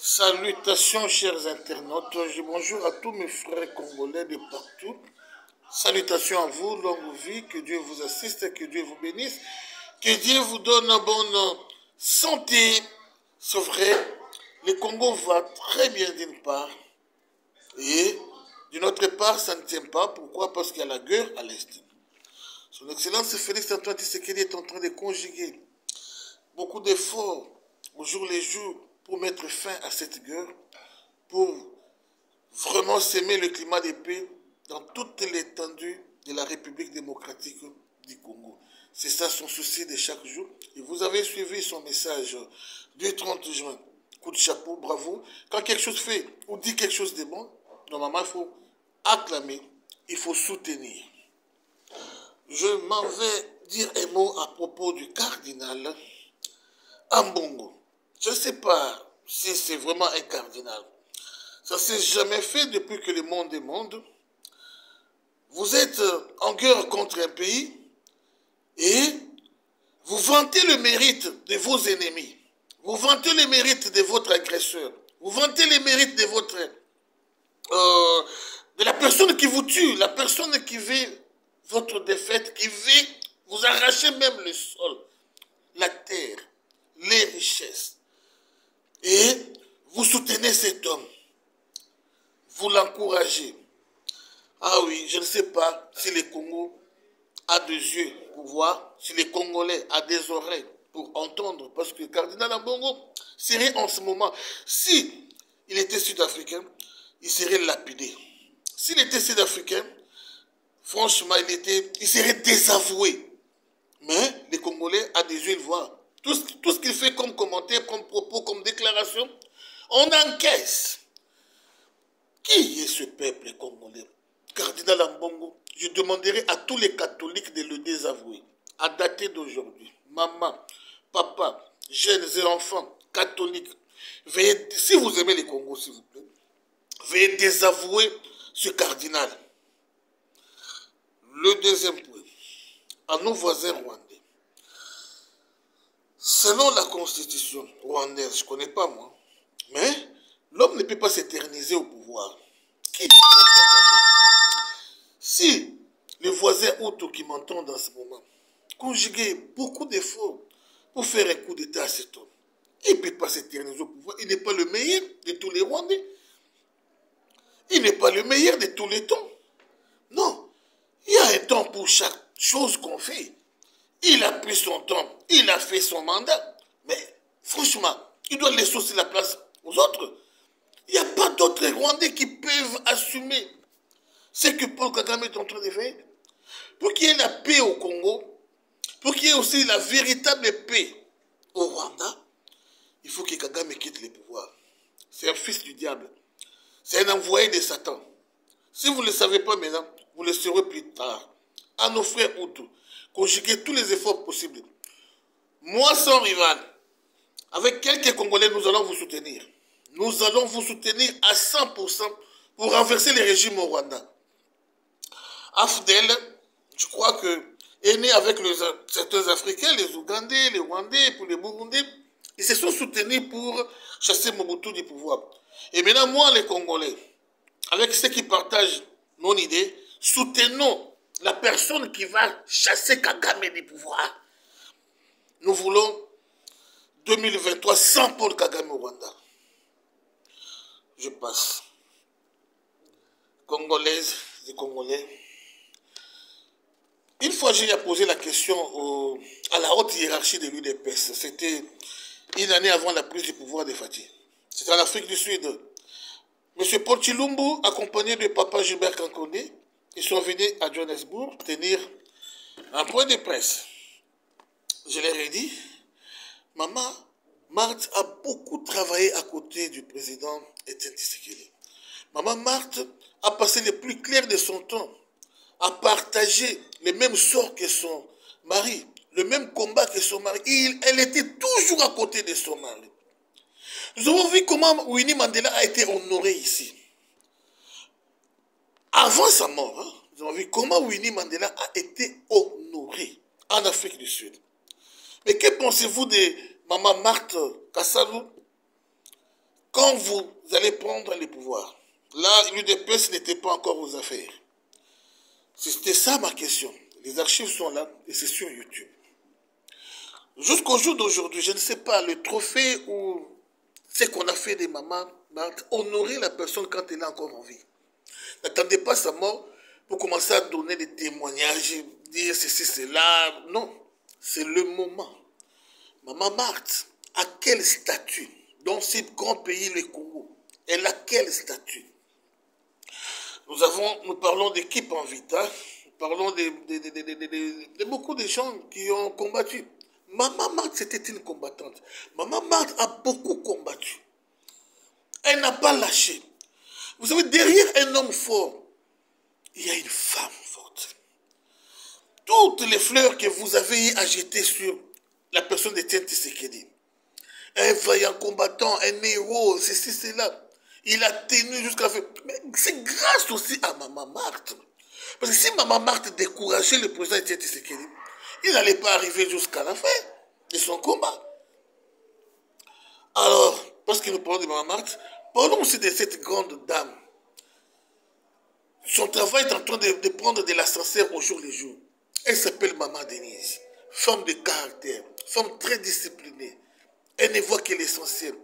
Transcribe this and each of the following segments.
Salutations chers internautes, bonjour à tous mes frères congolais de partout. Salutations à vous, longue vie, que Dieu vous assiste, que Dieu vous bénisse, que Dieu vous donne une bonne santé. C'est vrai, le Congo va très bien d'une part, et d'une autre part, ça ne tient pas. Pourquoi? Parce qu'il y a la guerre à l'Est. Son Excellence Félix Antoine Tshisekedi est en train de conjuguer beaucoup d'efforts au jour le jour pour mettre fin à cette guerre, pour vraiment s'aimer le climat de paix dans toute l'étendue de la République démocratique du Congo. C'est ça son souci de chaque jour. Et vous avez suivi son message du 30 juin. Coup de chapeau, bravo. Quand quelque chose fait ou dit quelque chose de bon, normalement il faut acclamer, il faut soutenir. Je m'en vais dire un mot à propos du cardinal Ambongo. Je ne sais pas si c'est vraiment un cardinal. Ça ne s'est jamais fait depuis que le monde est monde. Vous êtes en guerre contre un pays et vous vantez le mérite de vos ennemis. Vous vantez le mérite de votre agresseur. Vous vantez le mérite de votre de la personne qui vous tue, la personne qui veut votre défaite, qui veut vous arracher même le sol, la terre, les richesses. Et vous soutenez cet homme. Vous l'encouragez. Ah oui, je ne sais pas si le Congo a des yeux pour voir, si les Congolais a des oreilles pour entendre, parce que le cardinal Ambongo serait en ce moment, si il était sud-africain, il serait lapidé. S'il était sud-africain, franchement, il serait désavoué. Mais les Congolais a des yeux, ils voient. Tout ce qu'il fait comme commentaire, comme propos, comme déclaration, on encaisse. Qui est ce peuple congolais? Cardinal Ambongo, je demanderai à tous les catholiques de le désavouer. À dater d'aujourd'hui, maman, papa, jeunes et enfants catholiques, veuillez, si vous aimez les Congos, s'il vous plaît, veuillez désavouer ce cardinal. Le deuxième point, à nos voisins rwandais. Selon la constitution rwandaise, je ne connais pas moi, mais l'homme ne peut pas s'éterniser au pouvoir. Qui? Si les voisins autres qui m'entendent en ce moment conjuguaient beaucoup d'efforts pour faire un coup d'État à cet homme, il ne peut pas s'éterniser au pouvoir. Il n'est pas le meilleur de tous les Rwandais. Il n'est pas le meilleur de tous les temps. Non. Il y a un temps pour chaque chose qu'on fait. Il a pris son temps, il a fait son mandat. Mais franchement, il doit laisser aussi la place aux autres. Il n'y a pas d'autres Rwandais qui peuvent assumer ce que Paul Kagame est en train de faire. Pour qu'il y ait la paix au Congo, pour qu'il y ait aussi la véritable paix au Rwanda, il faut que Kagame quitte le pouvoir. C'est un fils du diable. C'est un envoyé de Satan. Si vous ne le savez pas maintenant, vous le saurez plus tard. À nos frères Hutus, conjuguer tous les efforts possibles. Moi, sans rival, avec quelques Congolais, nous allons vous soutenir. Nous allons vous soutenir à 100% pour renverser les régimes au Rwanda. Afdel, je crois que, est né avec certains Africains, les Ougandais, les Rwandais, pour les Burundais. Ils se sont soutenus pour chasser Mobutu du pouvoir. Et maintenant, moi, les Congolais, avec ceux qui partagent mon idée, soutenons la personne qui va chasser Kagame du pouvoir. Nous voulons 2023 sans Paul Kagame au Rwanda. Je passe. Congolaises et Congolais. Une fois, j'ai posé la question à la haute hiérarchie de l'UDPS. C'était une année avant la prise du pouvoir de Fatih. C'était en Afrique du Sud. M. Paul Chilumbu, accompagné de Papa Gilbert Kankone, ils sont venus à Johannesburg tenir un point de presse. Je leur ai dit, Maman, Marthe a beaucoup travaillé à côté du président Etienne Tshisekedi. Maman Marthe a passé le plus clair de son temps à partager le même sort que son mari, le même combat que son mari. Elle était toujours à côté de son mari. Nous avons vu comment Winnie Mandela a été honoré ici. Avant sa mort, hein, nous avons vu comment Winnie Mandela a été honoré en Afrique du Sud. Mais que pensez-vous de Maman Marthe Kassalou? Quand quand vous allez prendre le pouvoir, là, l'UDPS n'était pas encore aux affaires. C'était ça ma question. Les archives sont là et c'est sur YouTube. Jusqu'au jour d'aujourd'hui, je ne sais pas, le trophée ou ce qu'on a fait des mamans, honorer la personne quand elle est encore en vie. N'attendez pas sa mort pour commencer à donner des témoignages, dire ceci, cela. Non, c'est le moment. Maman Marthe, à quel statut dans ce grand pays, le Congo? Elle a quel statut? Nous parlons d'équipe en vita, nous parlons de beaucoup de gens qui ont combattu. Maman Marthe, c'était une combattante. Maman Marthe a beaucoup combattu. Elle n'a pas lâché. Vous savez, derrière un homme fort, il y a une femme forte. Toutes les fleurs que vous avez à jeter sur la personne d'Étienne Tshisekedi, un vaillant combattant, un héros, ceci, cela, il a tenu jusqu'à la fin. Mais c'est grâce aussi à Maman Marthe. Parce que si Maman Marthe décourageait le président Étienne Tshisekedi, il n'allait pas arriver jusqu'à la fin de son combat. Alors, parce que nous parlons de Maman Marthe, parlons aussi de cette grande dame. Son travail est en train de prendre de l'ascenseur au jour le jour. Elle s'appelle Maman Denise. Femme de caractère, femme très disciplinée. Elle ne voit que l'essentiel.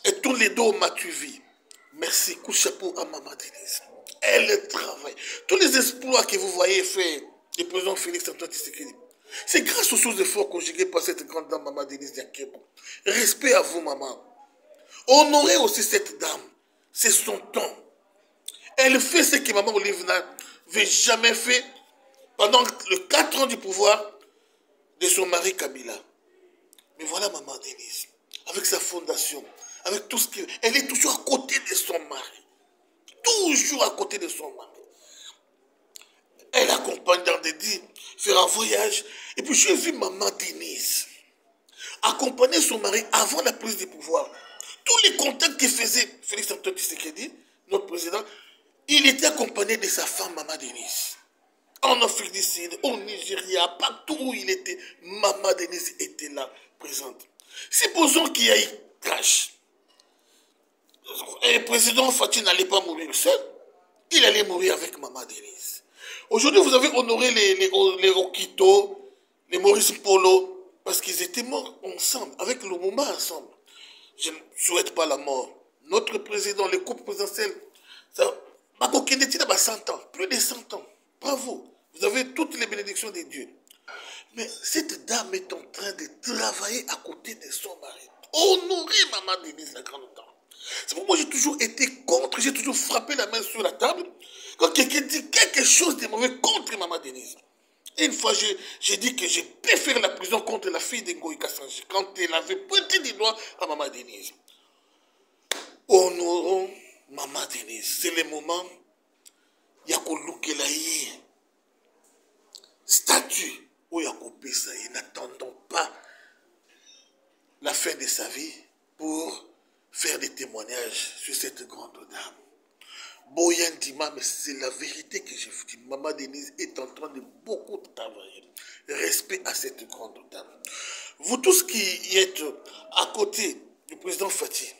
Et tous les deux m'as-tu vu. Merci, coup de chapeau à Maman Denise. Elle travaille. Tous les exploits que vous voyez faire le président Félix Antoine Tshisekedi, c'est grâce aux choses efforts conjugués par cette grande dame Maman Denise Diakebo. Respect à vous, maman. Honorez aussi cette dame. C'est son temps. Elle fait ce que Maman Olive n'avait jamais fait pendant les 4 ans du pouvoir de son mari Kabila. Mais voilà Maman Denise, avec sa fondation, avec tout ce qu'elle... Elle est toujours à côté de son mari. Toujours à côté de son mari. Elle accompagne dans des dits, faire un voyage. Et puis j'ai vu Maman Denise accompagner son mari avant la prise du pouvoir. Tous les contacts qu'il faisait, Félix Antoine Tshisekedi, notre président, il était accompagné de sa femme Maman Denise. En Afrique du Sud, au Nigeria, partout où il était, Maman Denise était là, présente. Supposons qu'il y ait crash. Et le président Fatih n'allait pas mourir seul. Il allait mourir avec Maman Denise. Aujourd'hui, vous avez honoré les Okito, les Maurice Polo, parce qu'ils étaient morts ensemble, avec le moment ensemble. Je ne souhaite pas la mort. Notre président, le couple présidentiel, ça, a 100 ans, plus de 100 ans. Bravo. Vous avez toutes les bénédictions de Dieu. Mais cette dame est en train de travailler à côté de son mari. Honorer Maman Denise, la grande dame. C'est pourquoi j'ai toujours été contre, j'ai toujours frappé la main sur la table quand quelqu'un dit quelque chose de mauvais contre Maman Denise. Et une fois, j'ai dit que j'ai pu faire la prison contre la fille de Ngoï Kassanji quand elle avait pointé du doigt à Maman Denise. Honorons Maman Denise. C'est le moment. Yakolukelaï. Statut. Ou Yakopesa. N'attendons pas la fin de sa vie pour faire des témoignages sur cette grande dame. Boyan Dima, mais c'est la vérité que je vous dis. Maman Denise est en train de beaucoup travailler. Respect à cette grande dame. Vous tous qui êtes à côté du président Fatih,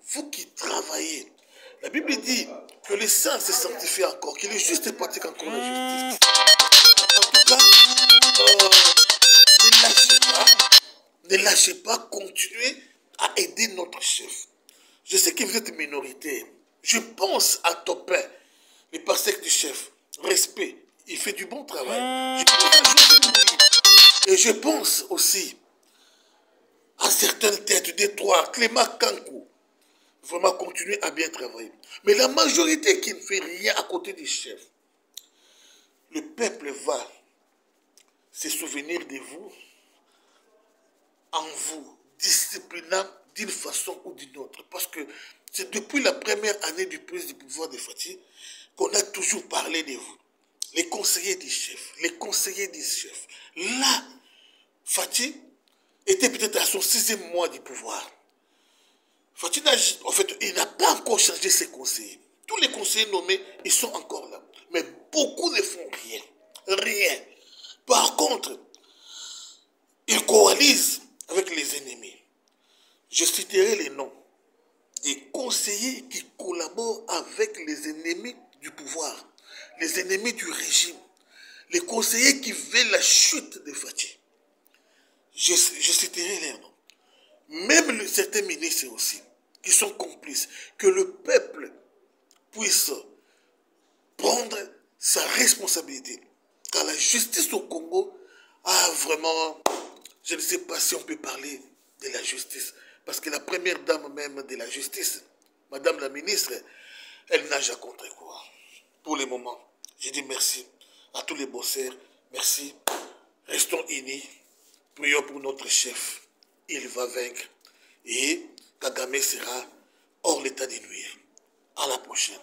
vous qui travaillez, la Bible dit que le saint se sanctifie encore, qu'il est juste et pratique encore la justice. En tout cas, ne lâchez pas, continuez à aider notre chef. Je sais que vous êtes minoritaire. Je pense à Topin, le parsec du chef. Respect, il fait du bon travail. Je pense à José Moïse. Et je pense aussi à certaines têtes d'Étroit, Clément Kankou. Vraiment continuer à bien travailler. Mais la majorité qui ne fait rien à côté du chef, le peuple va se souvenir de vous, en vous disciplinant d'une façon ou d'une autre. Parce que c'est depuis la première année du prise du pouvoir de Fatih qu'on a toujours parlé de vous. Les conseillers du chef, les conseillers du chef. Là, Fatih était peut-être à son 6e mois du pouvoir. Fatih, en fait, il n'a pas encore changé ses conseillers. Tous les conseillers nommés, ils sont encore là. Mais beaucoup ne font rien. Rien. Par contre, ils coalisent avec les ennemis. Je citerai les noms. des conseillers qui collaborent avec les ennemis du pouvoir, les ennemis du régime, les conseillers qui veulent la chute de Fathi. Je citerai les noms. Même certains ministres aussi, qui sont complices, que le peuple puisse prendre sa responsabilité. Car la justice au Congo a vraiment, je ne sais pas si on peut parler de la justice, parce que la première dame même de la justice, Madame la ministre, elle nage à contre-courant. Pour le moment, je dis merci à tous les bosseurs, merci, restons unis, prions pour notre chef, il va vaincre, et Kagame sera hors l'état de nuire. À la prochaine.